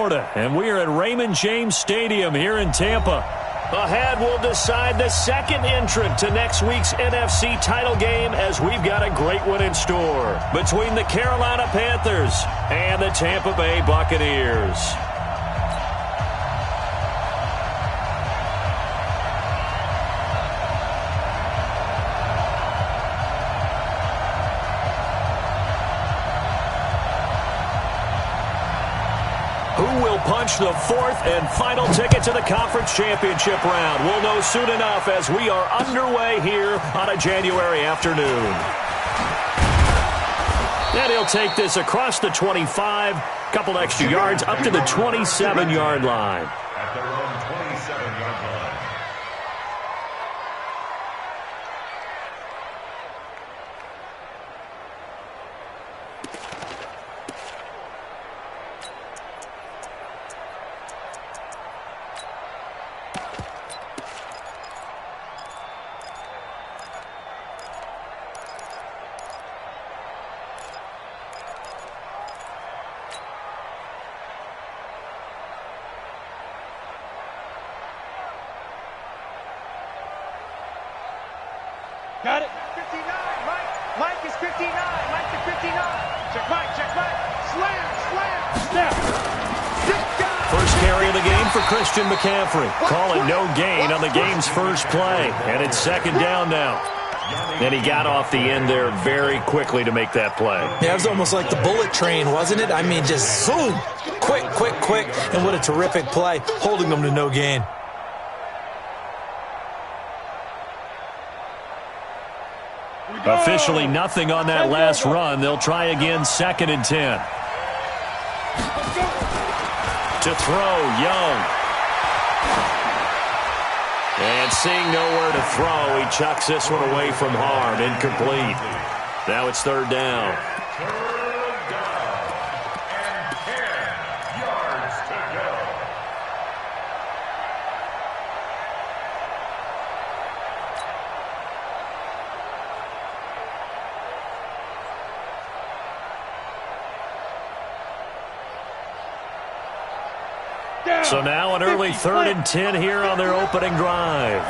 Florida, and we are at Raymond James Stadium here in Tampa. Ahead, we'll decide the second entrant to next week's NFC title game, as we've got a great one in store between the Carolina Panthers and the Tampa Bay Buccaneers. Punch the fourth and final ticket to the conference championship round. We'll know soon enough as we are underway here on a January afternoon. And he'll take this across the 25, couple extra yards up to the 27-yard line. At their own 27-yard line. Got it. 59, Mike. Mike is 59. Mike to 59. Check Mike. Check Mike. Slam. Snap. First carry of the game for Christian McCaffrey. Call it no gain on the game's first play. And it's second down now. And he got off the end there very quickly to make that play. Yeah, it was almost like the bullet train, wasn't it? I mean, just zoom. Quick. And what a terrific play, holding them to no gain. Officially nothing on that last run. They'll try again, 2nd and 10. To throw, Young. And seeing nowhere to throw, he chucks this one away from harm. Incomplete. Now it's 3rd down. So now an early 3rd and 10 here on their opening drive.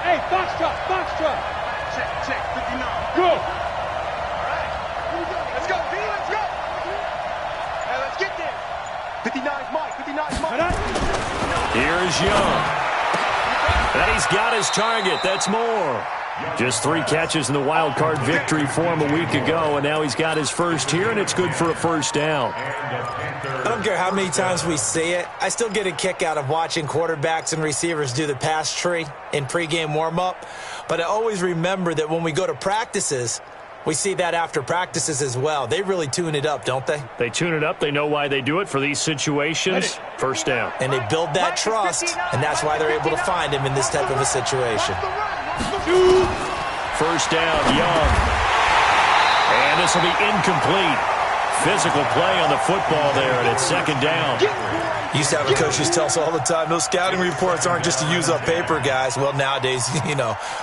Hey, Foxtrot. Check, 59. Go. All right. Let's go, D, let's go. Hey, let's get there. 59's Mike. Here's Young. And he's got his target. That's more. Just 3 catches in the wild card victory for him a week ago, and now he's got his first here, and it's good for a first down. I don't care how many times we see it. I still get a kick out of watching quarterbacks and receivers do the pass tree in pregame warm-up. But I always remember that when we go to practices, we see that after practices as well. They really tune it up, don't they? They tune it up. They know why they do it for these situations. First down. And they build that trust, and that's why they're able to find him in this type of a situation. First down, Young. And this will be incomplete. Physical play on the football there, and it's 2nd down. Used to have a coach who tells us all the time, those scouting reports aren't just to use up paper, guys. Well, nowadays,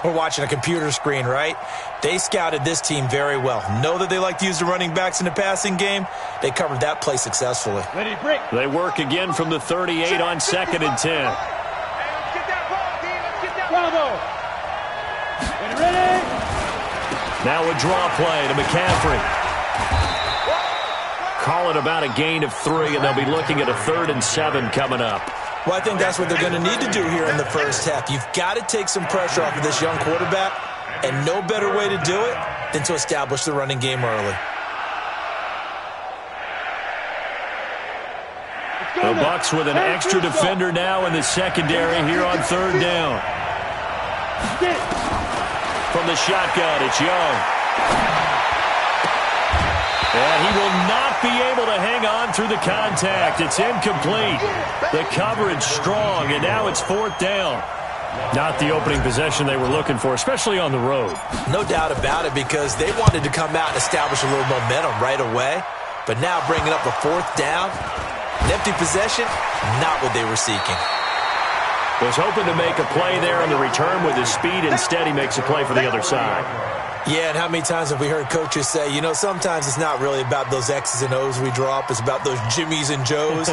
we're watching a computer screen, right? They scouted this team very well. Know that they like to use the running backs in the passing game. They covered that play successfully. They work again from the 38 on 2nd and 10. Hey, let's get that ball, D. Let's get that ball. Ready? Now a draw play to McCaffrey. Call it about a gain of 3, and they'll be looking at a 3rd and 7 coming up. Well, I think that's what they're going to need to do here in the first half. You've got to take some pressure off of this young quarterback, and no better way to do it than to establish the running game early. The Bucs with an extra defender now in the secondary here on 3rd down. From the shotgun, it's Young. And he will not be able to hang on through the contact. It's incomplete. The coverage strong, and now it's 4th down. Not the opening possession they were looking for, especially on the road. No doubt about it, because they wanted to come out and establish a little momentum right away. But now bringing up the 4th down, an empty possession, not what they were seeking. Was hoping to make a play there on the return with his speed. Instead, he makes a play for the other side. Yeah, and how many times have we heard coaches say, you know, sometimes it's not really about those X's and O's we drop. It's about those Jimmies and Joes.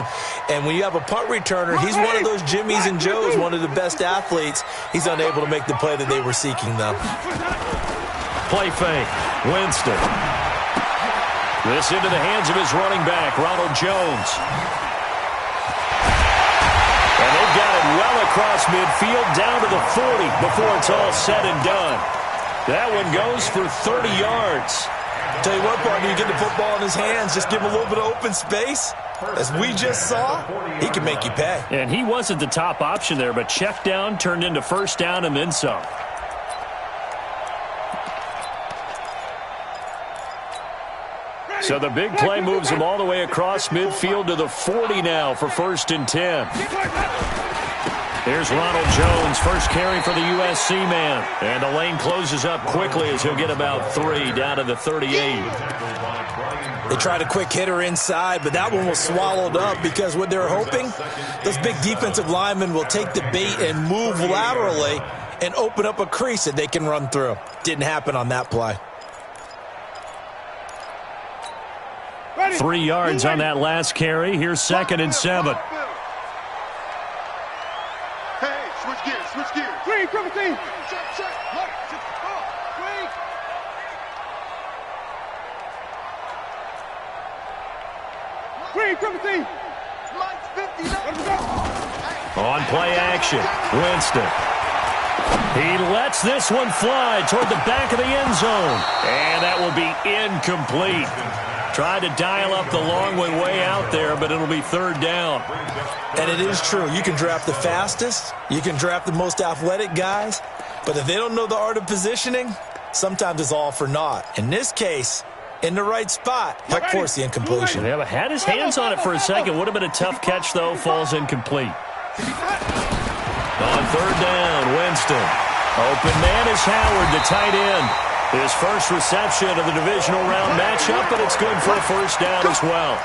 And when you have a punt returner, he's one of those Jimmies and Joes, one of the best athletes. He's unable to make the play that they were seeking, though. Play fake. Winston. This into the hands of his running back, Ronald Jones. And they've got it well across midfield, down to the 40 before it's all said and done. That one goes for 30 yards. Tell you what, partner, you get the football in his hands, just give him a little bit of open space. As we just saw, he can make you pay. And he wasn't the top option there, but check down turned into first down and then some. So the big play moves him all the way across midfield to the 40 now for 1st and 10. Here's Ronald Jones, first carry for the USC man. And the lane closes up quickly as he'll get about 3 down to the 38. They tried a quick hitter inside, but that one was swallowed up because what they're hoping, those big defensive linemen will take the bait and move laterally and open up a crease that they can run through. Didn't happen on that play. 3 yards on that last carry. Here's 2nd and 7. Hey, switch gears, switch gears. Green, triple team. Check, check. Look, green. Green, triple team. Mike's 59. On play action, Winston. He lets this one fly toward the back of the end zone. And that will be incomplete. Tried to dial up the long way out there, but it'll be 3rd down. And it is true. You can draft the fastest. You can draft the most athletic guys. But if they don't know the art of positioning, sometimes it's all for naught. In this case, in the right spot, helped force the incompletion. Yeah, but had his hands on it for a second. Would have been a tough catch, though. Falls incomplete. On 3rd down, Winston. Open man is Howard, the tight end. His first reception of the divisional round matchup, but it's good for a 1st down as well.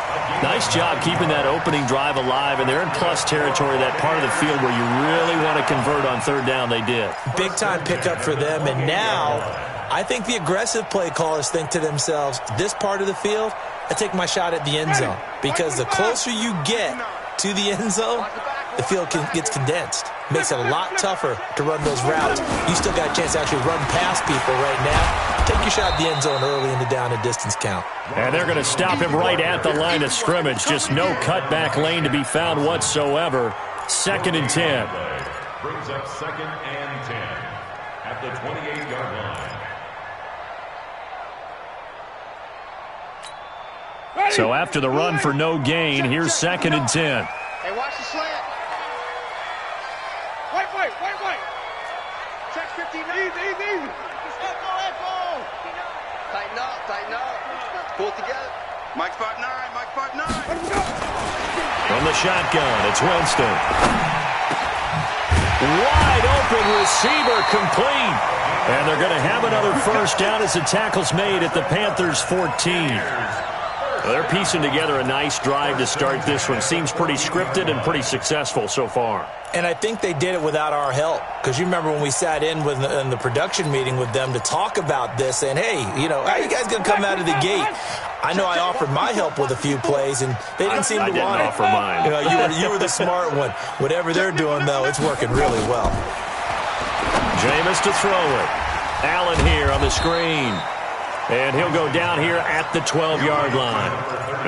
Nice job keeping that opening drive alive, and they're in plus territory, that part of the field where you really want to convert on 3rd down. They did. Big-time pickup for them, and now I think the aggressive play callers think to themselves, this part of the field, I take my shot at the end zone, because the closer you get to the end zone, the field gets condensed. Makes it a lot tougher to run those routes. You still got a chance to actually run past people right now. Take your shot at the end zone early in the down and distance count. And they're going to stop him right at the line of scrimmage. Just no cutback lane to be found whatsoever. 2nd and 10. Brings up 2nd and 10 at the 28-yard line. So after the run for no gain, here's 2nd and 10. Hey, watch the slant. Wait. Check 59. Easy. Echo. Tighten up. Pull it together. Mike's 5'9". From the shotgun, it's Winston. Wide open receiver, complete. And they're going to have another 1st down as the tackle's made at the Panthers' 14. They're piecing together a nice drive to start this one. Seems pretty scripted and pretty successful so far. And I think they did it without our help. Because you remember when we sat in the production meeting with them to talk about this, and hey, you know, how are you guys going to come out of the gate? I know I offered my help with a few plays, and they didn't seem to want it. I didn't offer mine. You know, you were the smart one. Whatever they're doing, though, it's working really well. Jameis to throw it. Allen here on the screen. And he'll go down here at the 12-yard line.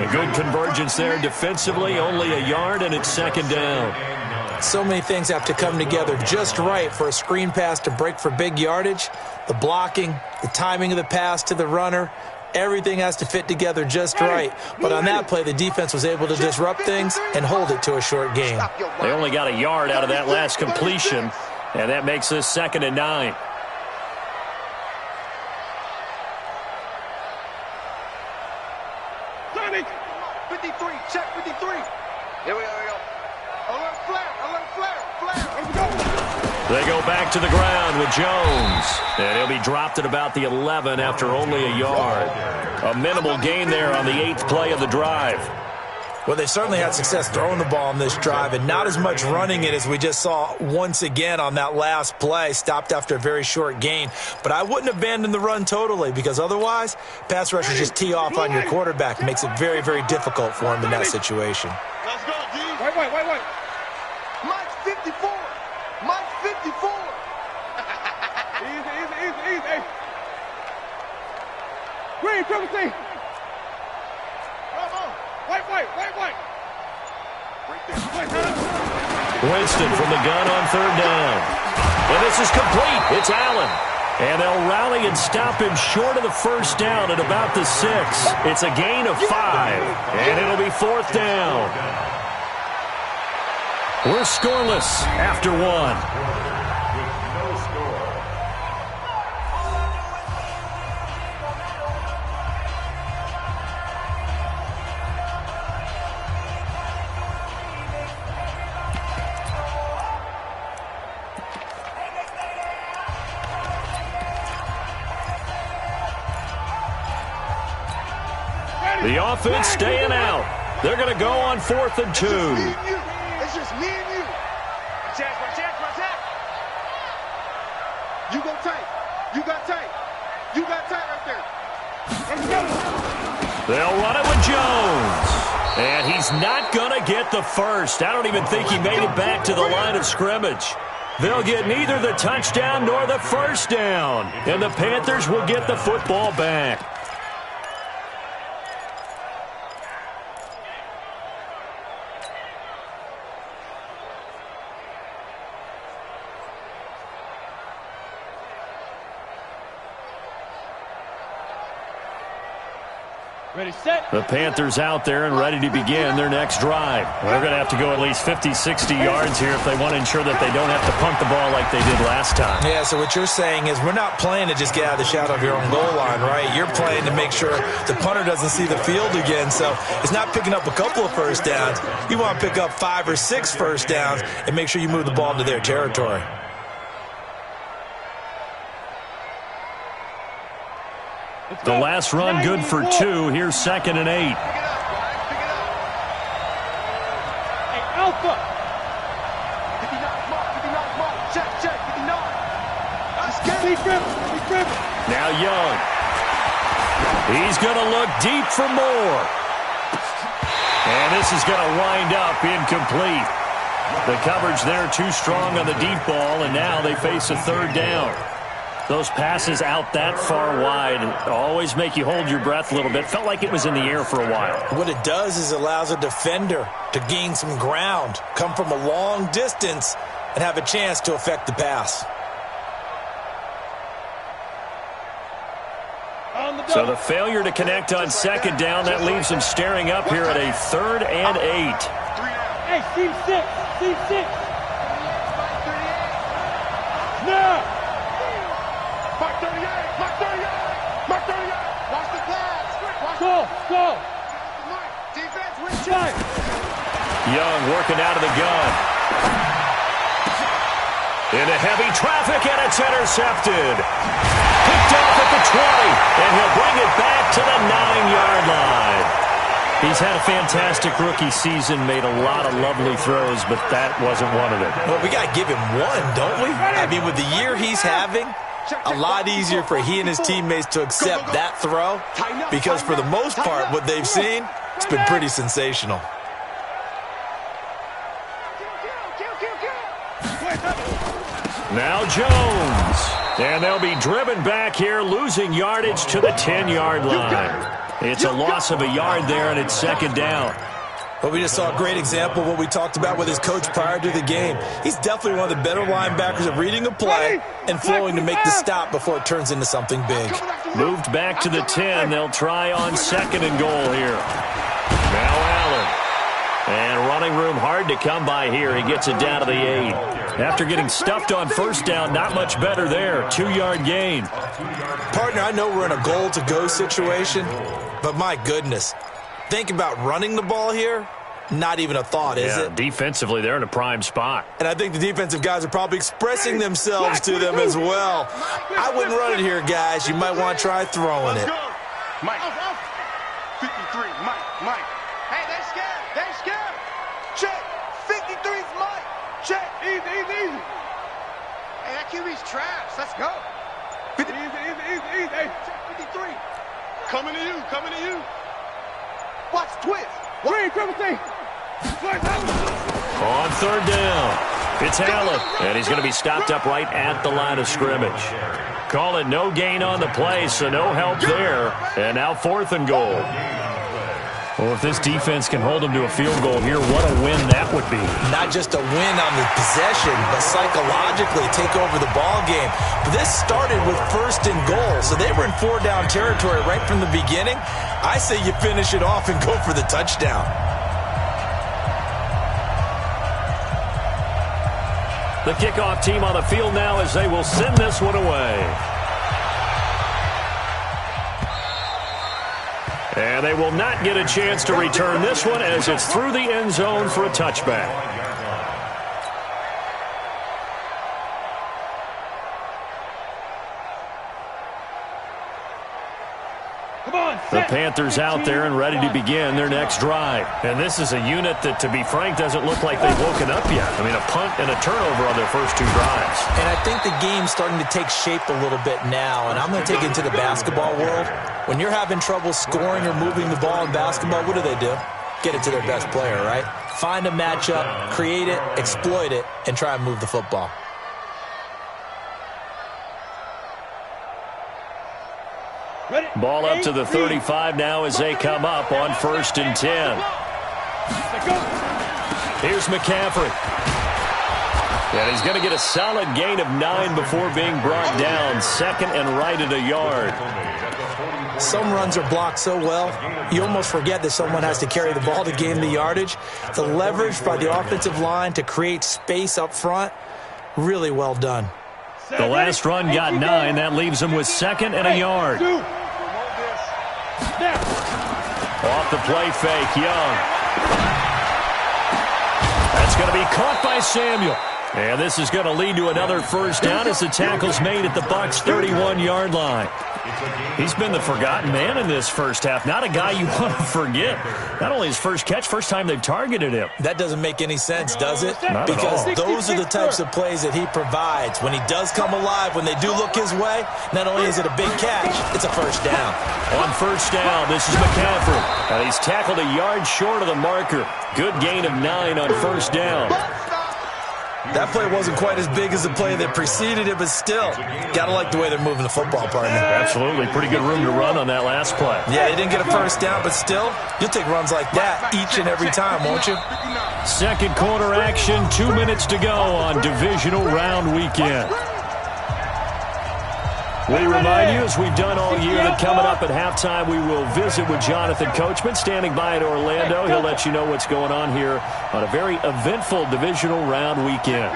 A good convergence there defensively, only a yard, and it's 2nd down. So many things have to come together just right for a screen pass to break for big yardage. The blocking, the timing of the pass to the runner, everything has to fit together just right. But on that play, the defense was able to disrupt things and hold it to a short game. They only got a yard out of that last completion, and that makes this 2nd and 9. Check 53. Here we go. Alert flare. They go back to the ground with Jones. And he'll be dropped at about the 11 after only a yard. A minimal gain there on the 8th play of the drive. Well, they certainly had success throwing the ball on this drive and not as much running it as we just saw once again on that last play. Stopped after a very short gain. But I wouldn't abandon the run totally because otherwise, pass rushers just tee off on your quarterback. It makes it very, very difficult for him in that situation. Let's go, D. Wait. Mike 54. Mike 54. Easy. Green, triple C. Wait. Winston from the gun on third down. And this is complete. It's Allen. And they'll rally and stop him short of the first down at about the 6. It's a gain of 5. And it'll be fourth down. We're scoreless after 1. The offense staying out. They're going to go on 4th and 2. It's just me and you. Check. You go tight. You got tight right there. Let's go. They'll run it with Jones. And he's not going to get the first. I don't even think he made it back to the line of scrimmage. They'll get neither the touchdown nor the first down. And the Panthers will get the football back. Ready, set. The Panthers out there and ready to begin their next drive. They're going to have to go at least 50, 60 yards here if they want to ensure that they don't have to punt the ball like they did last time. Yeah, so what you're saying is we're not playing to just get out of the shadow of your own goal line, right? You're playing to make sure the punter doesn't see the field again. So it's not picking up a couple of first downs. You want to pick up 5 or 6 first downs and make sure you move the ball into their territory. The last run good for 2. Here's 2nd and 8. Pick it up. Hey, Alpha. 59, mark. Check. 59. Let's get it. Now Young. He's going to look deep for more. And this is going to wind up incomplete. The coverage there too strong on the deep ball, and now they face a third down. Those passes out that far wide always make you hold your breath a little bit. Felt like it was in the air for a while. What it does is it allows a defender to gain some ground, come from a long distance, and have a chance to affect the pass. So the failure to connect on 2nd down, that leaves them staring up here at a 3rd and 8. Hey, Steve 6. Now. Mark 38. Watch the pass. Go. Defense, win check. Young working out of the gun. Into heavy traffic, and it's intercepted. Picked off at the 20, and he'll bring it back to the 9-yard line. He's had a fantastic rookie season, made a lot of lovely throws, but that wasn't one of them. Well, we got to give him one, don't we? I mean, with the year he's having, a lot easier for he and his teammates to accept that throw because for the most part, what they've seen, it's been pretty sensational. Now Jones. And they'll be driven back here, losing yardage to the 10-yard line. It's a loss of a yard there, and it's 2nd down. Well, we just saw a great example of what we talked about with his coach prior to the game. He's definitely one of the better linebackers at reading a play and flowing to make the stop before it turns into something big. Moved back to the 10. They'll try on 2nd and goal here. Now Allen. And running room hard to come by here. He gets it down to the 8. After getting stuffed on first down, not much better there. 2-yard gain. Partner, I know we're in a goal-to-go situation, but my goodness. Think about running the ball here. Not even a thought, is it? Defensively, they're in a prime spot. And I think the defensive guys are probably expressing themselves to them as well. I wouldn't run it here, guys. You might want to try throwing it. Mike. 53. Mike. Hey, they scared. They scared. Check. 53's Mike. Check. Easy, easy, easy. Hey, that QB's trash. Let's go. Easy, easy, easy, easy. Hey, check 53. Coming to you. Coming to you. Watch twist. Green, triple. On third down, it's Allen, and he's going to be stopped up right at the line of scrimmage. Call it no gain on the play, so no help there. And now 4th and goal. Well, if this defense can hold them to a field goal here, what a win that would be. Not just a win on the possession, but psychologically take over the ball game. But this started with 1st and goal, so they were in 4-down territory right from the beginning. I say you finish it off and go for the touchdown. The kickoff team on the field now as they will send this one away. And they will not get a chance to return this one as it's through the end zone for a touchback. The Panthers out there and ready to begin their next drive. And this is a unit that, to be frank, doesn't look like they've woken up yet. I mean, a punt and a turnover on their first 2 drives. And I think the game's starting to take shape a little bit now. And I'm going to take it into the basketball world. When you're having trouble scoring or moving the ball in basketball, what do? Get it to their best player, right? Find a matchup, create it, exploit it, and try and move the football. Ball up to the 35 now as they come up on 1st and 10. Here's McCaffrey. And he's going to get a solid gain of 9 before being brought down. 2nd and right at a yard. Some runs are blocked so well, you almost forget that someone has to carry the ball to gain the yardage. The leverage by the offensive line to create space up front, really well done. The last run got 9. That leaves him with 2nd and a yard. Off the play fake, Young. That's going to be caught by Samuel. And this is going to lead to another first down as the tackle's made at the Bucs' 31-yard line. He's been the forgotten man in this first half. Not a guy you want to forget. Not only his first catch, first time they've targeted him. That doesn't make any sense, does it? Not because at all. Those are the types of plays that he provides. When he does come alive, when they do look his way, not only is it a big catch, it's a first down. On first down, this is McCaffrey. And he's tackled a yard short of the marker. Good gain of 9 on first down. That play wasn't quite as big as the play that preceded it, but still, gotta like the way they're moving the football, partner. Absolutely. Pretty good room to run on that last play. Yeah, they didn't get a first down, but still, you'll take runs like that each and every time, won't you? Second quarter action, 2 minutes to go on divisional round weekend. We remind you, as we've done all year, that coming up at halftime, we will visit with Jonathan Coachman, standing by at Orlando. He'll let you know what's going on here on a very eventful divisional round weekend.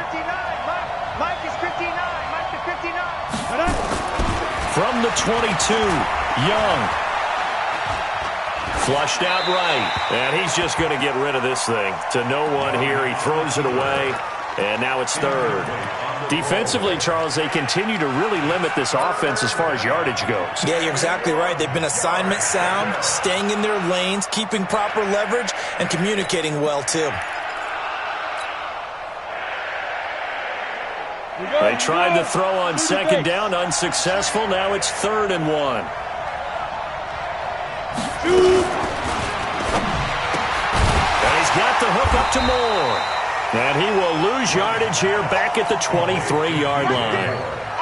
Mike is 59. Mike is 59. From the 22, Young. Flushed out right. And he's just going to get rid of this thing. To no one here. He throws it away. And now it's 3rd. Defensively, Charles, they continue to really limit this offense as far as yardage goes. Yeah, you're exactly right. They've been assignment sound, staying in their lanes, keeping proper leverage, and communicating well, too. They tried to throw on 2nd down, unsuccessful. Now it's 3rd and 1. And he's got the hook up to Moore. And he will lose yardage here back at the 23-yard line.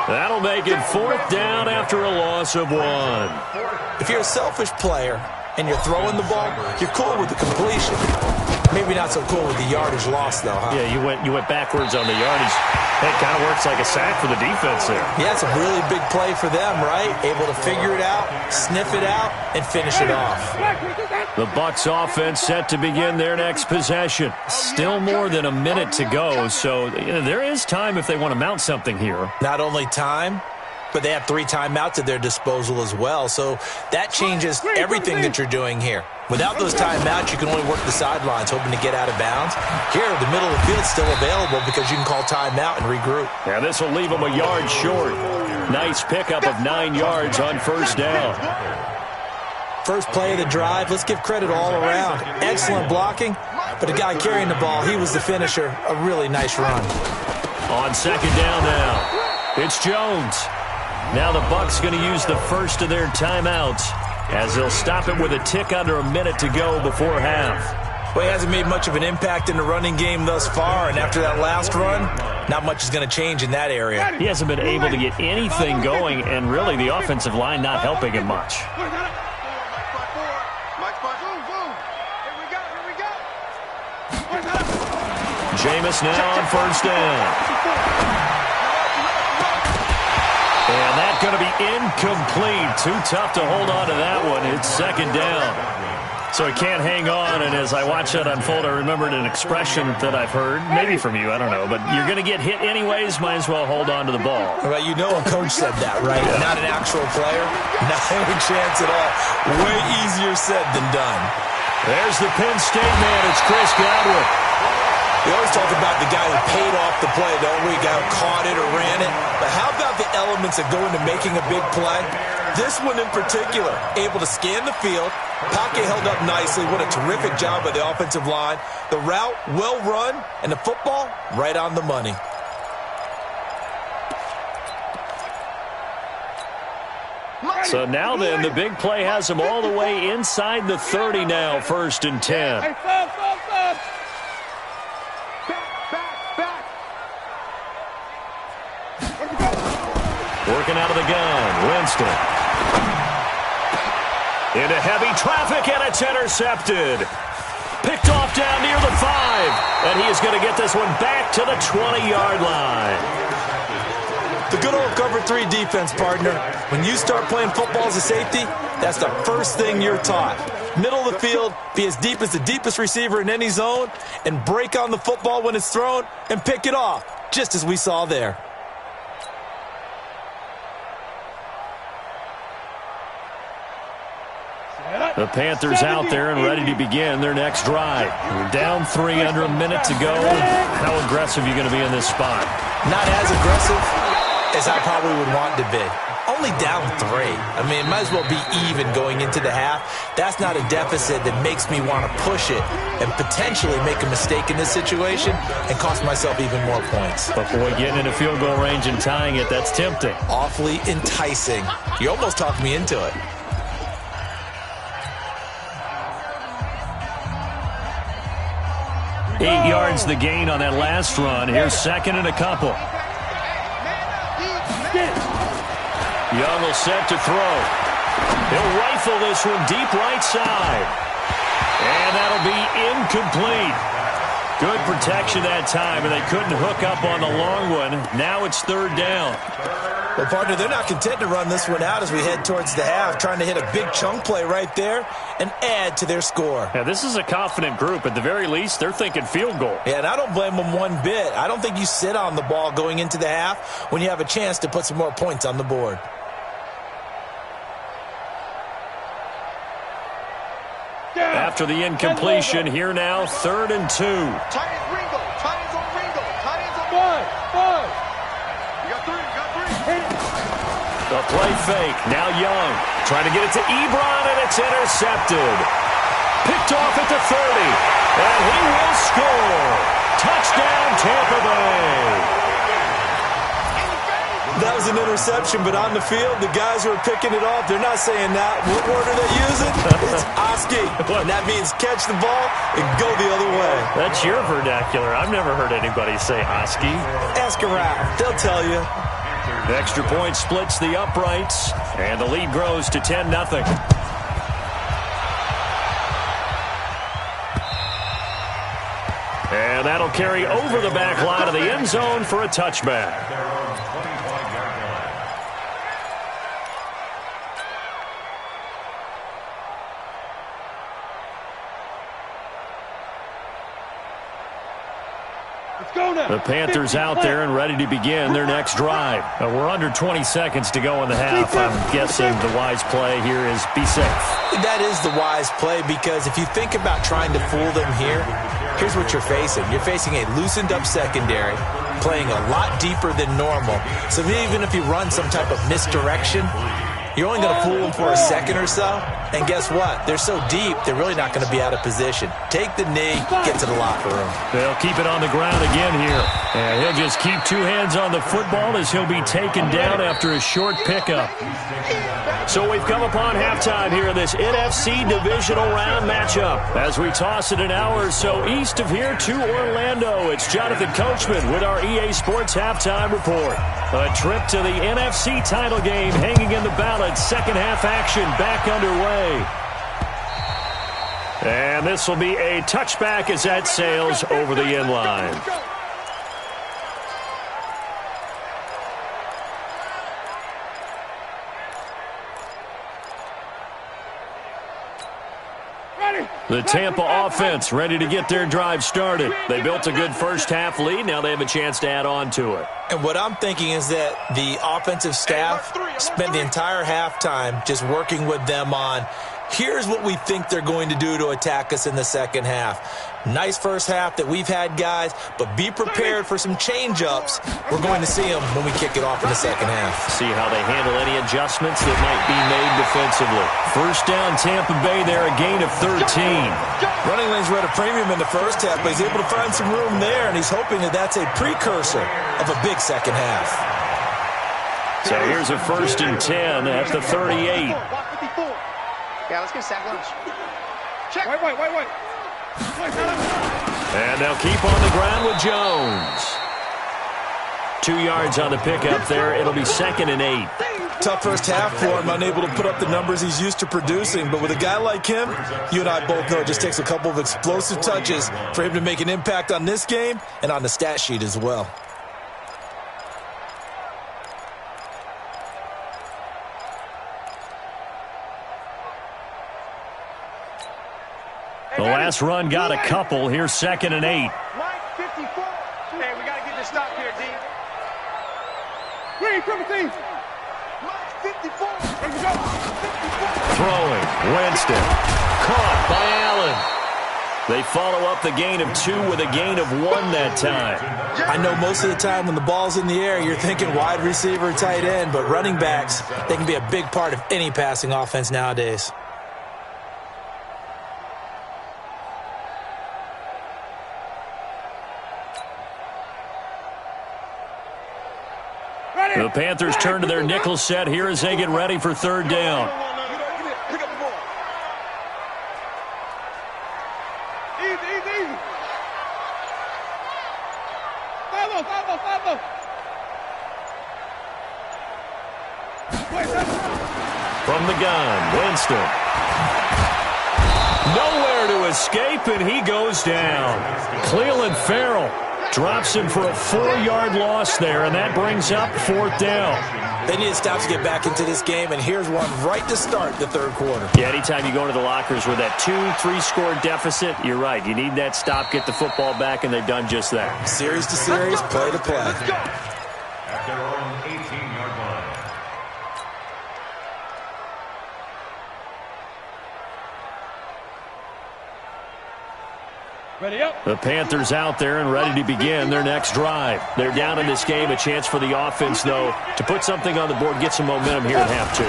That'll make it 4th down after a loss of 1. If you're a selfish player and you're throwing the ball, you're cool with the completion. Maybe not so cool with the yardage loss, though, huh? Yeah, you went backwards on the yardage. It kind of works like a sack for the defense there. Yeah, it's a really big play for them, right? Able to figure it out, sniff it out, and finish it off. The Bucs offense set to begin their next possession. Still more than a minute to go, so there is time if they want to mount something here. Not only time, but they have 3 timeouts at their disposal as well, so that changes everything that you're doing here. Without those timeouts, you can only work the sidelines, hoping to get out of bounds. Here, the middle of the field's still available because you can call timeout and regroup. Yeah, this will leave them a yard short. Nice pickup of 9 yards on first down. first play of the drive. Let's give credit all around. Excellent blocking, but the guy carrying the ball, he was the finisher. A really nice run. On second down now, it's Jones. Now the Bucs going to use the first of their timeouts as they'll stop it with a tick under a minute to go before half. Well, he hasn't made much of an impact in the running game thus far, and after that last run, not much is going to change in that area. He hasn't been able to get anything going, and really the offensive line not helping him much. Jameis now on first down. And that's going to be incomplete. Too tough to hold on to that one. It's second down. So he can't hang on, and as I watch that unfold, I remembered an expression that I've heard, maybe from you, I don't know, but you're going to get hit anyways, might as well hold on to the ball. Well, you know a coach said that, right? Yeah. Not an actual player. Not any chance at all. Way easier said than done. There's the Penn State man. It's Chris Godwin. We always talk about the guy who paid off the play, don't we? The guy who caught it or ran it. But how about the elements that go into making a big play? This one in particular, able to scan the field. Pocket held up nicely. What a terrific job by the offensive line. The route, well run, and the football, right on the money. So now then, the big play has him all the way inside the 30 now, 1st and 10. Hey, stop. Back. Working out of the gun, Winston. Into heavy traffic, and it's intercepted. Picked off down near the 5, and he is going to get this one back to the 20-yard line. The good old cover 3 defense, partner. When you start playing football as a safety, that's the first thing you're taught. Middle of the field, be as deep as the deepest receiver in any zone, and break on the football when it's thrown and pick it off, just as we saw there. The Panthers out there and ready to begin their next drive. We're down 3 under a minute to go. How aggressive are you going to be in this spot? Not as aggressive as I probably would want to be. Only down 3. I mean, it might as well be even going into the half. That's not a deficit that makes me want to push it and potentially make a mistake in this situation and cost myself even more points. But boy, getting into field goal range and tying it, that's tempting. Awfully enticing. You almost talked me into it. Eight yards the gain on that last run. Here's second and a couple. Young will set to throw. He'll rifle this one deep right side. And that'll be incomplete. Good protection that time, and they couldn't hook up on the long one. Now it's 3rd down. Well, partner, they're not content to run this one out as we head towards the half, trying to hit a big chunk play right there and add to their score. Yeah, this is a confident group. At the very least, they're thinking field goal. Yeah, and I don't blame them one bit. I don't think you sit on the ball going into the half when you have a chance to put some more points on the board. After the incompletion, here now, 3rd and 2. Tight ends Ringo. Tight ends on Ringo. Tight ends on 5. You got 3. The play fake. Now Young. Trying to get it to Ebron, and it's intercepted. Picked off at the 30. And he will score. Touchdown, Tampa Bay. That was an interception, but on the field, the guys who are picking it off, they're not saying that. What word are they using? It's Oski. And that means catch the ball and go the other way. That's your vernacular. I've never heard anybody say Oski. Ask around. They'll tell you. The extra point splits the uprights, and the lead grows to 10-0. And that'll carry over the back line of the end zone for a touchback. The Panthers out there and ready to begin their next drive. We're under 20 seconds to go in the half. I'm guessing the wise play here is be safe. That is the wise play, because if you think about trying to fool them here, here's what you're facing. You're facing a loosened up secondary, playing a lot deeper than normal. So even if you run some type of misdirection, you're only going to fool them for a second or so. And guess what? They're so deep, they're really not going to be out of position. Take the knee, get to the locker room. They'll keep it on the ground again here. And he'll just keep two hands on the football as he'll be taken down after a short pickup. So we've come upon halftime here in this NFC divisional round matchup. As we toss it an hour or so east of here to Orlando, it's Jonathan Coachman with our EA Sports halftime report. A trip to the NFC title game hanging in the balance. Second half action back underway. And this will be a touchback as that sails over the end line. The Tampa offense ready to get their drive started. They built a good first half lead. Now they have a chance to add on to it. And what I'm thinking is that the offensive staff spent the entire halftime just working with them on, here's what we think they're going to do to attack us in the second half. Nice first half that we've had, guys, but be prepared for some change-ups. We're going to see them when we kick it off in the second half. See how they handle any adjustments that might be made defensively. First down, Tampa Bay there, a gain of 13. Running lanes were at a premium in the first half, but he's able to find some room there, and he's hoping that that's a precursor of a big second half. So here's a 1st and 10 at the 38. Yeah, let's get sack lunch. Check. Wait. And they'll keep on the ground with Jones. 2 yards on the pickup there. It'll be 2nd and 8. Tough first half for him, unable to put up the numbers he's used to producing. But with a guy like him, you and I both know it just takes a couple of explosive touches for him to make an impact on this game and on the stat sheet as well. The last run got a couple. Here's 2nd and 8. Mike, 54. Hey, we got to get this stop here, D. Green, 17. Mike, 54. Here we go. 54. Throwing. Winston. Caught by Allen. They follow up the gain of 2 with a gain of 1 that time. I know most of the time when the ball's in the air, you're thinking wide receiver, tight end, but running backs, they can be a big part of any passing offense nowadays. The Panthers turn to their nickel set here as they get ready for 3rd down. Pick up the ball. Easy. Follow. From the gun, Winston. Nowhere to escape, and he goes down. Cleveland Farrell drops him for a 4-yard loss there, and that brings up 4th down. They need to stop to get back into this game, and here's one right to start the 3rd quarter. Yeah, anytime you go into the lockers with that 2-3 score deficit, you're right. You need that stop, get the football back, and they've done just that. Series to series, play to play. At their own 18-yard line. Ready up. The Panthers out there and ready to begin their next drive. They're down in this game. A chance for the offense, though, to put something on the board, get some momentum here at half 2.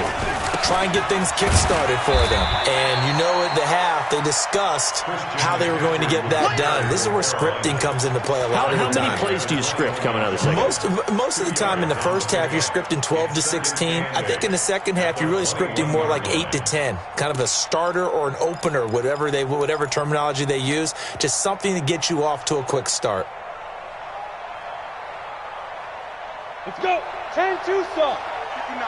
Try and get things kick-started for them. And you know at the half, they discussed how they were going to get that done. This is where scripting comes into play a lot of the time. How many plays do you script coming out of the second half? Most of the time in the first half, you're scripting 12 to 16. I think in the second half, you're really scripting more like 8 to 10. Kind of a starter or an opener, whatever terminology they use. Just something to get you off to a quick start. Let's go. 10-2 stop. 59.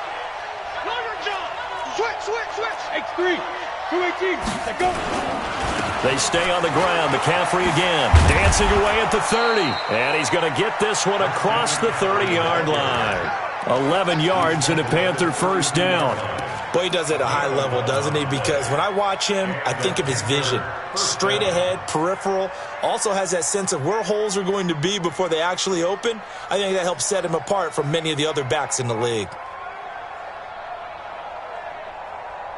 Longer jump. Switch. X3. 218. Let go. They stay on the ground. McCaffrey again. Dancing away at the 30. And he's going to get this one across the 30-yard line. 11 yards and a Panther 1st down. Boy, he does it at a high level, doesn't he? Because when I watch him, I think of his vision. Straight ahead, peripheral. Also has that sense of where holes are going to be before they actually open. I think that helps set him apart from many of the other backs in the league.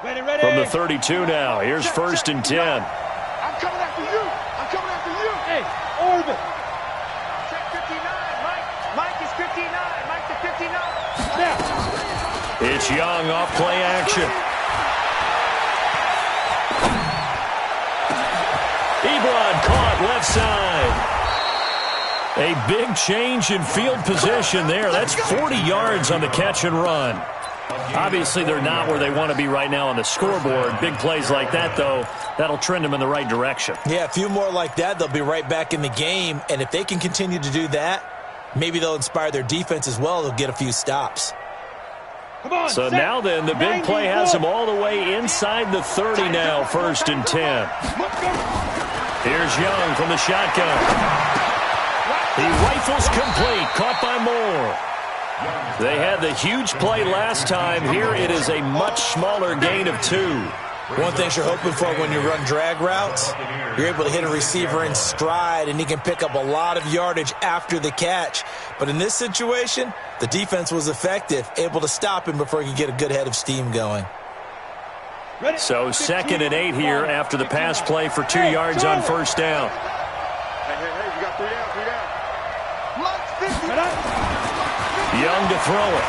Ready. From the 32 now. Here's 1st and 10. I'm coming after you. Hey, orbit. Check 59. Mike is 59. Mike to 59. Snap. It's Young off play action. left side. A big change in field position there. That's 40 yards on the catch and run. Obviously, they're not where they want to be right now on the scoreboard. Big plays like that, though, that'll trend them in the right direction. Yeah, a few more like that, they'll be right back in the game. And if they can continue to do that, maybe they'll inspire their defense as well. They'll get a few stops. So now then, the big play has them all the way inside the 30 now, 1st and 10. Here's Young from the shotgun. He rifles complete, caught by Moore. They had the huge play last time. Here it is a much smaller gain of 2. One thing you're hoping for when you run drag routes, you're able to hit a receiver in stride, and he can pick up a lot of yardage after the catch. But in this situation, the defense was effective, able to stop him before he could get a good head of steam going. So 2nd and 8 here after the pass play for 2 yards on 1st down. Hey, you got 3 down, 3 down. Young to throw it.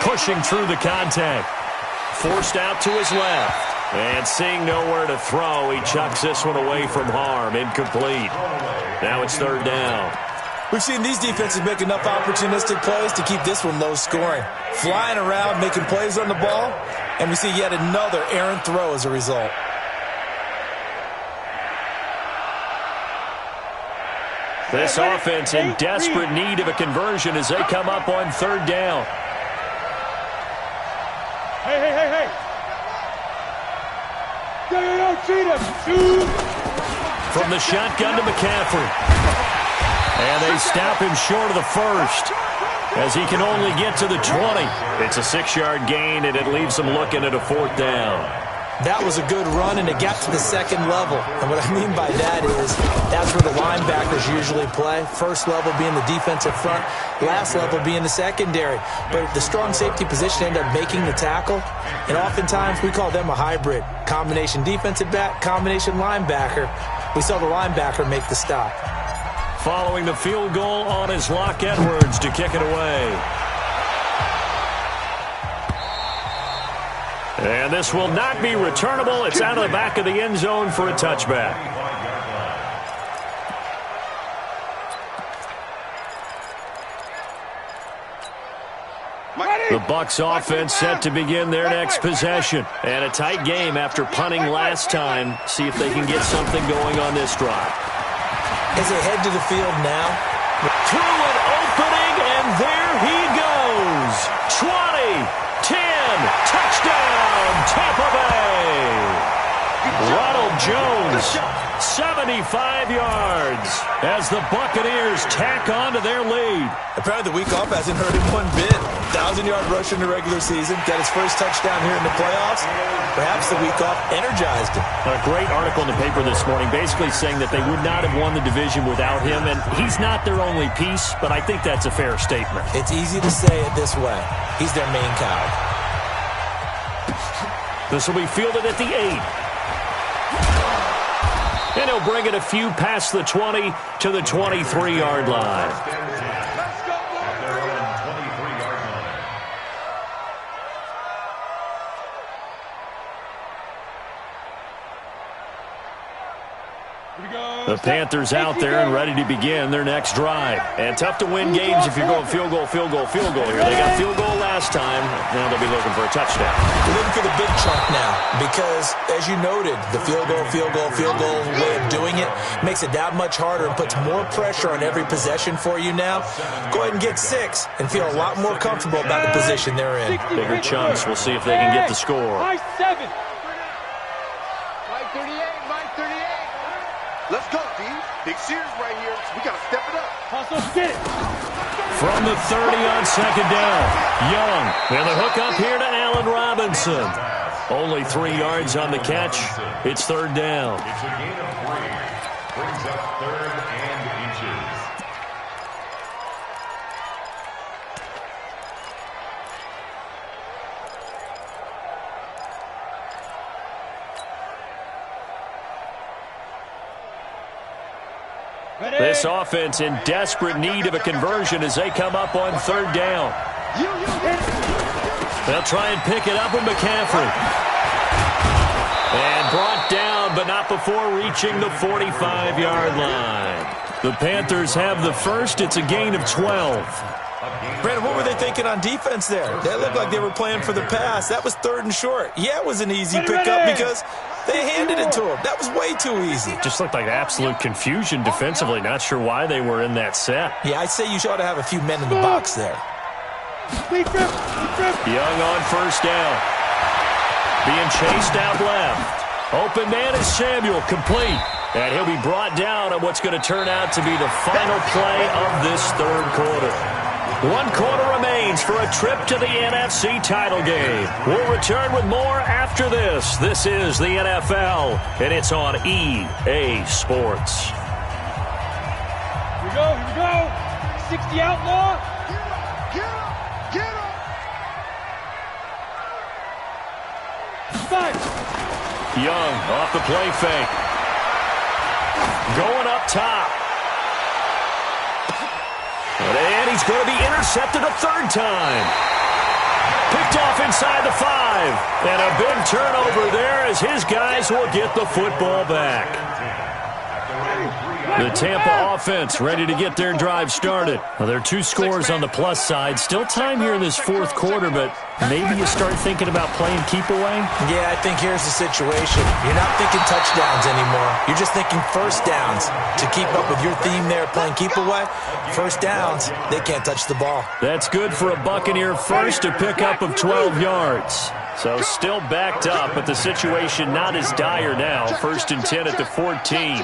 Pushing through the contact. Forced out to his left. And seeing nowhere to throw, he chucks this one away from harm. Incomplete. Now it's 3rd down. We've seen these defenses make enough opportunistic plays to keep this one low scoring. Flying around, making plays on the ball, and we see yet another errant throw as a result. This offense in desperate need of a conversion as they come up on 3rd down. Hey. Go, From the shotgun to McCaffrey. And they stop him short of the 1st as he can only get to the 20. It's a 6-yard gain, and it leaves them looking at a 4th down. That was a good run, and it got to the 2nd level. And what I mean by that is that's where the linebackers usually play. 1st level being the defensive front, last level being the secondary. But the strong safety position ended up making the tackle, and oftentimes we call them a hybrid. Combination defensive back, combination linebacker. We saw the linebacker make the stop. Following the field goal on his Locke Edwards to kick it away. And this will not be returnable. It's out of the back of the end zone for a touchback. The Bucs offense set to begin their next possession. And a tight game after punting last time. See if they can get something going on this drive. As they head to the field now. Through an opening, and there he goes. 20, 10, touchdown, Tampa Bay. Ronald Jones, 75 yards as the Buccaneers tack on to their lead. Apparently the week off hasn't hurt him one bit. 1,000-yard rush in the regular season. Got his first touchdown here in the playoffs. Perhaps the week off energized him. A great article in the paper this morning basically saying that they would not have won the division without him, and he's not their only piece, but I think that's a fair statement. It's easy to say it this way. He's their main cog. This will be fielded at the 8. And he'll bring it a few past the 20 to the 23-yard line. The Panthers out there and ready to begin their next drive. And tough to win games if you're going field goal here. They got field goal last time. Now they'll be looking for a touchdown. We're looking for the big chunk now because, as you noted, the field goal way of doing it makes it that much harder and puts more pressure on every possession for you now. Go ahead and get 6 and feel a lot more comfortable about the position they're in. Bigger chunks. We'll see if they can get the score. Mike 7. Mike 38. Let's go, D. Big series right here. We got to step it up. Hustle, get it. From the 30 on 2nd down. Young. And the hook up here to Allen Robinson. Only 3 yards on the catch. It's 3rd down. It's a gain of 3. Brings up 3rd and inches. This offense in desperate need of a conversion as they come up on 3rd down. They'll try and pick it up with McCaffrey. And brought down but not stop before reaching the 45-yard line. The Panthers have the first. It's a gain of 12. Brandon, what were they thinking on defense there? They looked like they were playing for the pass. That was 3rd and short. Yeah, it was an easy pickup because they handed it to him. That was way too easy. Just looked like absolute confusion defensively. Not sure why they were in that set. Yeah, I'd say you ought to have a few men in the box there. Young on first down. Being chased out left. Open man is Samuel, complete. And he'll be brought down on what's going to turn out to be the final play of this 3rd quarter. 1 quarter remains for a trip to the NFC title game. We'll return with more after this. This is the NFL, and it's on EA Sports. Here we go. 60 outlaw. Get him. Fight. Young off the play fake. Going up top. And he's going to be intercepted a 3rd time. Picked off inside the 5. And a big turnover there as his guys will get the football back. The Tampa offense ready to get their drive started. Well, there are 2 scores on the plus side. Still time here in this 4th quarter, but maybe you start thinking about playing keep away? Yeah, I think here's the situation. You're not thinking touchdowns anymore. You're just thinking first downs. To keep up with your theme there, playing keep away, first downs, they can't touch the ball. That's good for a Buccaneer first, a pickup of 12 yards. So still backed up, but the situation not as dire now. 1st and 10 at the 14.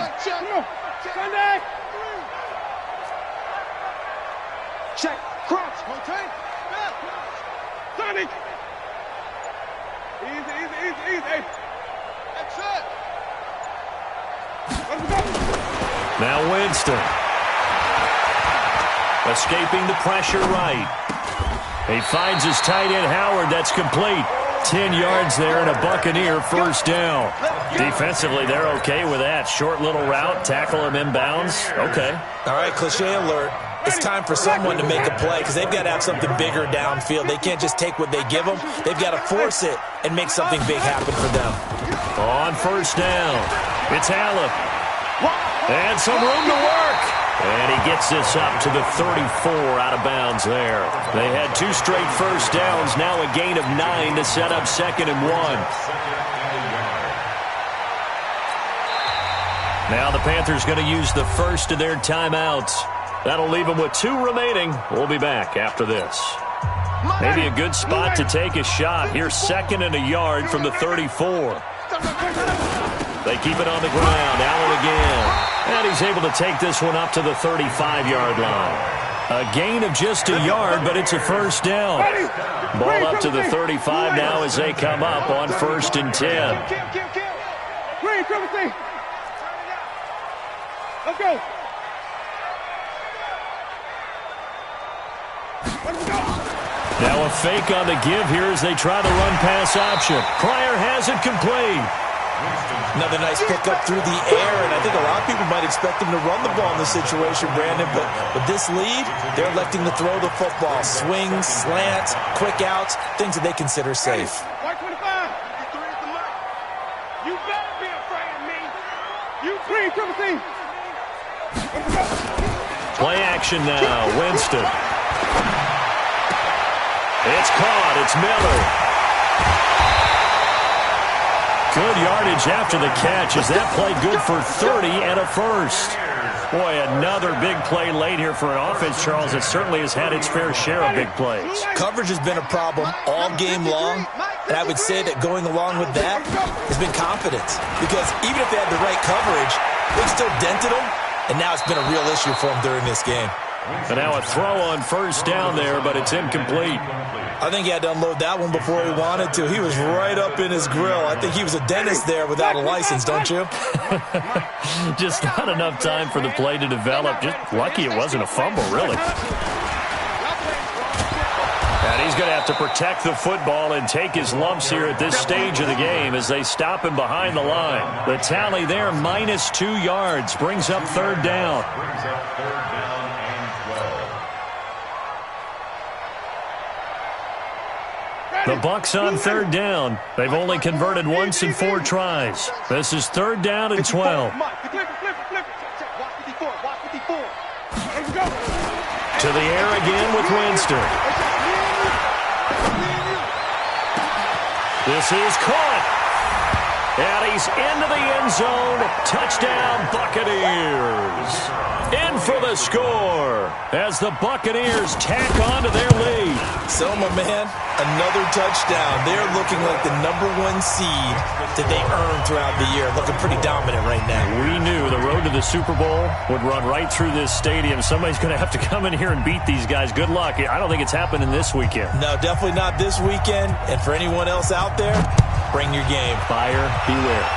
Check. Crouch. Rotate. Sonic. Easy. That's it. Now Winston. Escaping the pressure right. He finds his tight end Howard. That's complete. 10 yards there and a Buccaneer first down. Defensively, they're okay with that. Short little route, tackle him inbounds. Okay. All right, cliche alert. It's time for someone to make a play because they've got to have something bigger downfield. They can't just take what they give them. They've got to force it and make something big happen for them. On first down, it's Allen. And some room to work. And he gets this up to the 34 out of bounds there. They had 2 straight first downs, now a gain of 9 to set up 2nd and 1. Now the Panthers going to use the first of their timeouts. That'll leave them with 2 remaining. We'll be back after this. Maybe a good spot to take a shot. Here's 2nd and a yard from the 34. They keep it on the ground. Allen again. And he's able to take this one up to the 35-yard line. A gain of just a yard, but it's a first down. Ball up to the 35 now as they come up on 1st and 10. Let's go. Now a fake on the give here as they try the run-pass option. Pryor has it complete. Another nice pickup through the air, and I think a lot of people might expect him to run the ball in this situation, Brandon, but with this lead, they're electing to throw the football. Swings, slants, quick outs, things that they consider safe. White 25. You better be afraid of me. You clean, Triple C. Play action now. Winston. It's caught. It's Miller. Good yardage after the catch. Is that play good for 30 and a first? Boy, another big play late here for an offense, Charles, that certainly has had its fair share of big plays. Coverage has been a problem all game long, and I would say that going along with that has been confidence. Because even if they had the right coverage, they've still dented them, and now it's been a real issue for them during this game. And now a throw on first down there, but it's incomplete. I think he had to unload that one before he wanted to. He was right up in his grill. I think he was a dentist there without a license, don't you? Just not enough time for the play to develop. Just lucky it wasn't a fumble, really. And he's going to have to protect the football and take his lumps here at this stage of the game as they stop him behind the line. The tally there, minus 2 yards, brings up 3rd down. The Bucs on third down. They've only converted once in 4 tries. This is third down and 12. To the air again with Winston. This is caught. And he's into the end zone. Touchdown, Buccaneers. In for the score as the Buccaneers tack on to their lead. So, my man, another touchdown. They're looking like the #1 seed that they earned throughout the year. Looking pretty dominant right now. We knew the road to the Super Bowl would run right through this stadium. Somebody's going to have to come in here and beat these guys. Good luck. I don't think it's happening this weekend. No, definitely not this weekend. And for anyone else out there, bring your game. Buyer beware.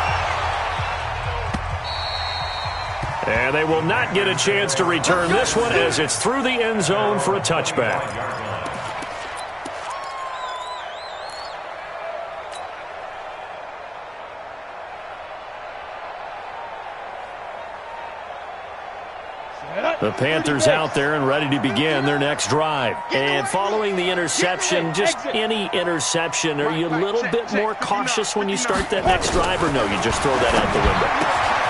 And they will not get a chance to return this one as it's through the end zone for a touchback. The Panthers out there and ready to begin their next drive. And following the interception, just any interception, are you a little bit more cautious when you start that next drive, or no, you just throw that out the window?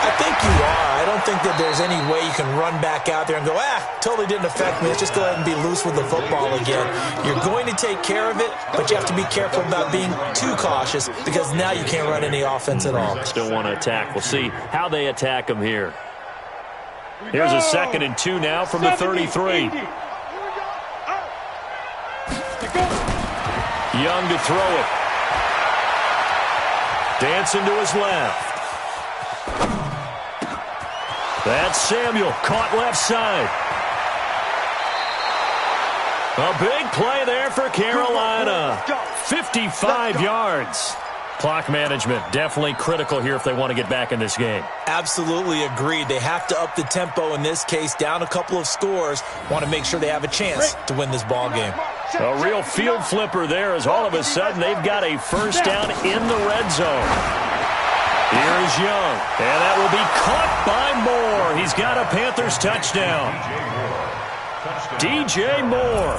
I think you are. I don't think that there's any way you can run back out there and go, totally didn't affect me. Let's just go ahead and be loose with the football again. You're going to take care of it, but you have to be careful about being too cautious because now you can't run any offense at all. Still want to attack. We'll see how they attack them here. Here's a 2nd and 2 now from the 33. Young to throw it. Dancing to his left. That's Samuel, caught left side. A big play there for Carolina. 55 yards. Clock management definitely critical here if they want to get back in this game. Absolutely agreed. They have to up the tempo in this case, down a couple of scores. Want to make sure they have a chance to win this ball game. A real field flipper there as all of a sudden they've got a first down in the red zone. Here is Young, and that will be caught by Moore. He's got a Panthers touchdown. DJ Moore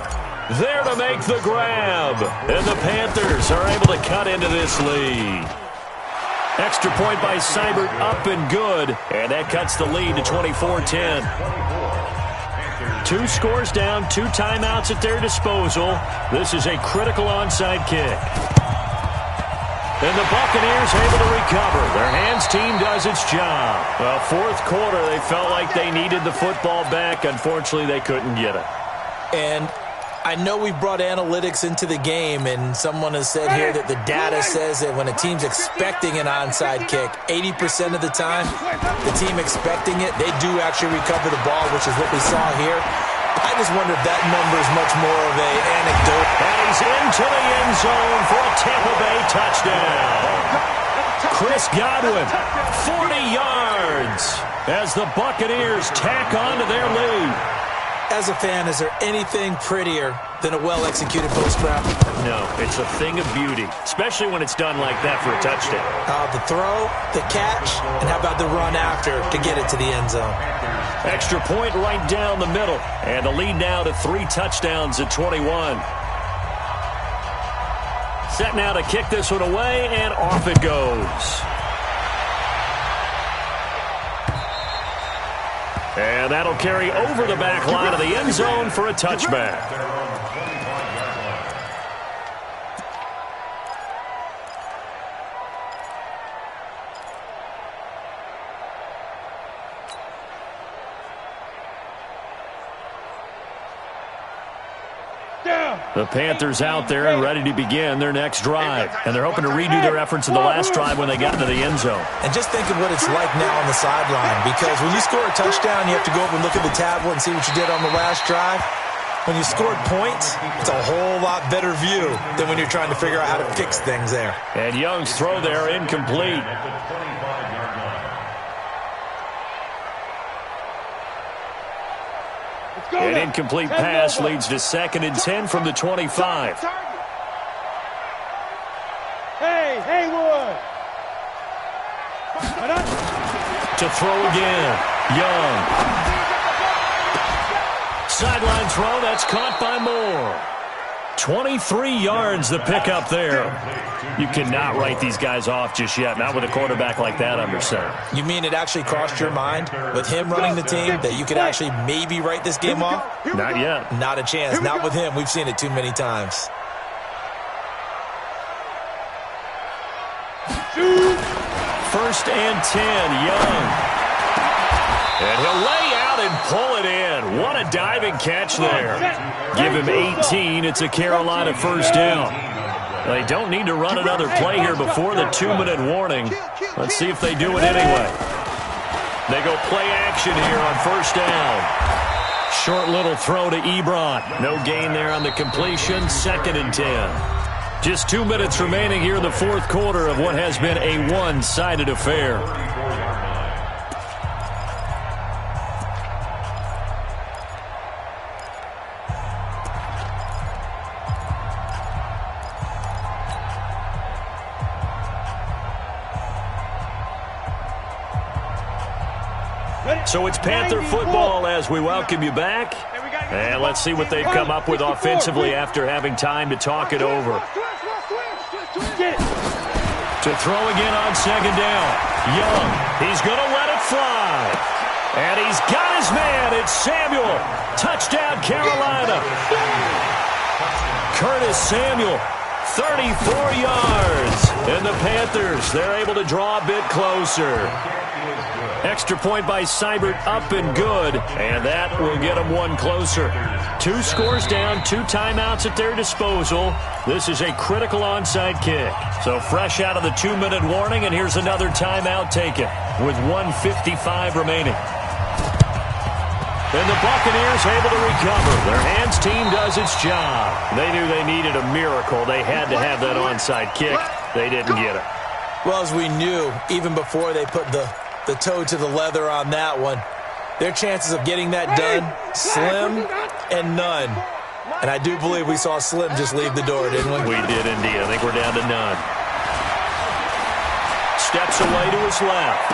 there to make the grab. And the Panthers are able to cut into this lead. Extra point by Seibert, up and good. And that cuts the lead to 24-10. 2 scores down, 2 timeouts at their disposal. This is a critical onside kick. And the Buccaneers able to recover. Their hands team does its job. Well, 4th quarter, they felt like they needed the football back. Unfortunately, they couldn't get it. And I know we brought analytics into the game, and someone has said here that the data says that when a team's expecting an onside kick, 80% of the time, the team expecting it, they do actually recover the ball, which is what we saw here. I just wonder if that number is much more of an anecdote. And he's into the end zone for a Tampa Bay touchdown. Chris Godwin, 40 yards as the Buccaneers tack on to their lead. As a fan, is there anything prettier than a well-executed post route? No, it's a thing of beauty, especially when it's done like that for a touchdown. The throw, the catch, and how about the run after to get it to the end zone? Extra point right down the middle, and the lead now to 3 touchdowns at 21. Set now to kick this one away, and off it goes. And that'll carry over the back line of the end zone for a touchback. The Panthers out there and ready to begin their next drive. And they're hoping to redo their efforts in the last drive when they got into the end zone. And just think of what it's like now on the sideline, because when you score a touchdown, you have to go over and look at the tablet and see what you did on the last drive. When you scored points, it's a whole lot better view than when you're trying to figure out how to fix things there. And Young's throw there incomplete. An incomplete pass leads to 2nd and 10 from the 25. Hey, Haywood! To throw again. Young. Sideline throw, that's caught by Moore. 23 yards the pickup there. You cannot write these guys off just yet, not with a quarterback like that under center. You mean it actually crossed your mind with him running the team that you could actually maybe write this game off? Not yet. Not a chance. Not with him. We've seen it too many times. First and 10, Young. And he'll lay out and pull it in. What a diving catch there. Give him 18. It's a Carolina first down. They don't need to run another play here before the 2-minute warning. Let's see if they do it anyway. They go play action here on first down. Short little throw to Ebron. No gain there on the completion. Second and 10. Just 2 minutes remaining here in the fourth quarter of what has been a one-sided affair. So it's Panther football as we welcome you back. And let's see what they've come up with offensively after having time to talk it over. To throw again on second down. Young, he's going to let it fly. And he's got his man. It's Samuel. Touchdown, Carolina. Curtis Samuel, 34 yards. And the Panthers, they're able to draw a bit closer. Extra point by Seibert, up and good, and that will get them one closer. 2 scores down, 2 timeouts at their disposal. This is a critical onside kick. So fresh out of the 2-minute warning, and here's another timeout taken with 1:55 remaining. And the Buccaneers able to recover. Their hands team does its job. They knew they needed a miracle. They had to have that onside kick. They didn't get it. Well, as we knew, even before they put the toe to the leather on that one, their chances of getting that done, slim and none. And I do believe we saw Slim just leave the door, didn't we? We did indeed. I think we're down to none. Steps away to his left.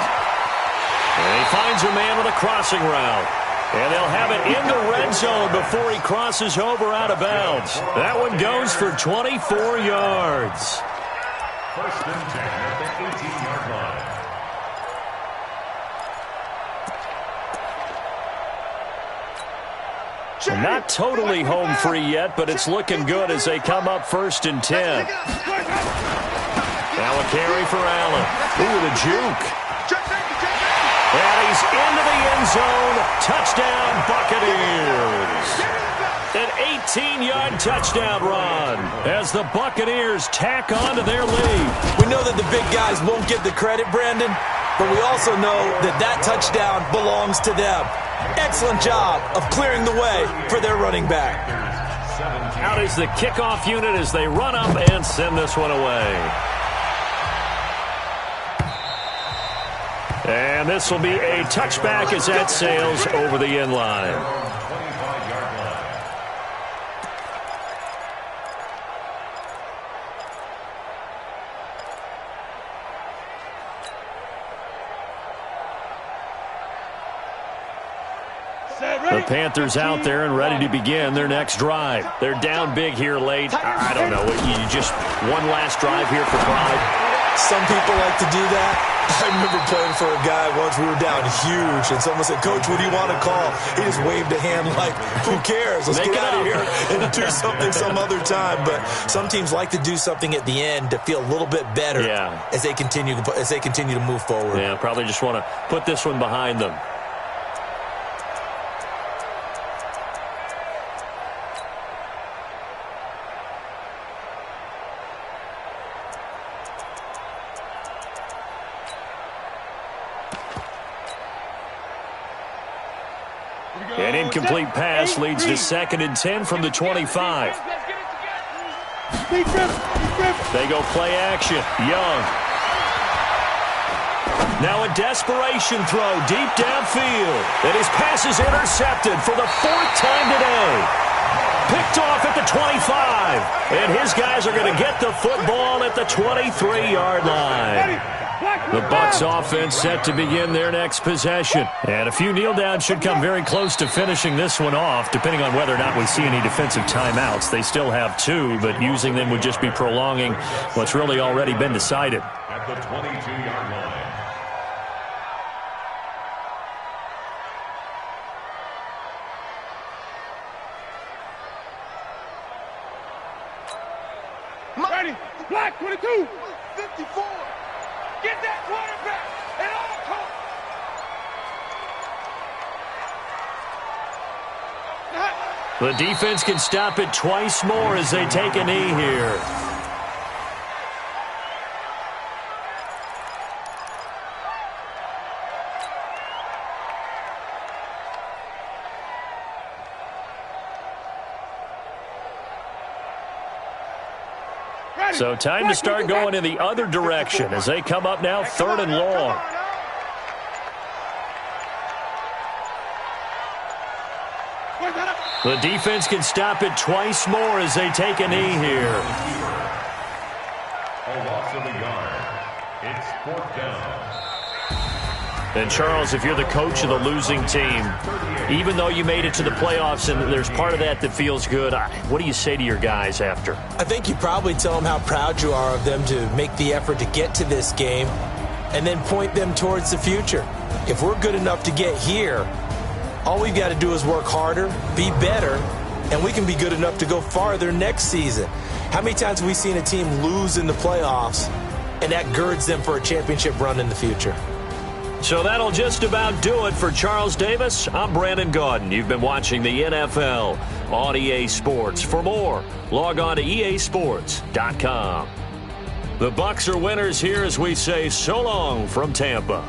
And he finds a man with a crossing route. And they'll have it in the red zone before he crosses over out of bounds. That one goes for 24 yards. First and 10 at the 18-yard line. Not totally home free yet, but it's looking good as they come up first and 10. Now a carry for Allen. Ooh, the juke. And he's into the end zone. Touchdown, Buccaneers. An 18-yard touchdown run as the Buccaneers tack on to their lead. We know that the big guys won't get the credit, Brandon, but we also know that that touchdown belongs to them. Excellent job of clearing the way for their running back. Out is the kickoff unit as they run up and send this one away. And this will be a touchback as that sails over the end line. The Panthers out there and ready to begin their next drive. They're down big here late. I don't know. You just one last drive here for pride. Some people like to do that. I remember playing for a guy once. We were down huge, and someone said, "Coach, what do you want to call?" He just waved a hand like, "Who cares? Let's get out of here and do something some other time." But some teams like to do something at the end to feel a little bit better as they continue to move forward. Yeah, probably just want to put this one behind them. An incomplete pass leads to 2nd and 10 from the 25. They go play action. Young. Now a desperation throw deep downfield. And his pass is intercepted for the 4th time today. Picked off at the 25. And his guys are going to get the football at the 23-yard line. The Bucs offense set to begin their next possession. And a few kneel downs should come very close to finishing this one off, depending on whether or not we see any defensive timeouts. They still have 2, but using them would just be prolonging what's really already been decided. At the 22-yard line. Ready. Black 22. 54. Get that quarterback at all costs. The defense can stop it twice more as they take a knee here. So time to start going in the other direction as they come up now 3rd and long. The defense can stop it twice more as they take a knee here. A loss of a yard. It's 4th down. And Charles, if you're the coach of the losing team, even though you made it to the playoffs and there's part of that feels good, what do you say to your guys after? I think you probably tell them how proud you are of them to make the effort to get to this game and then point them towards the future. If we're good enough to get here, all we've got to do is work harder, be better, and we can be good enough to go farther next season. How many times have we seen a team lose in the playoffs, and that girds them for a championship run in the future? So that'll just about do it for Charles Davis. I'm Brandon Gaudin. You've been watching the NFL on EA Sports. For more, log on to easports.com. The Bucs are winners here as we say so long from Tampa.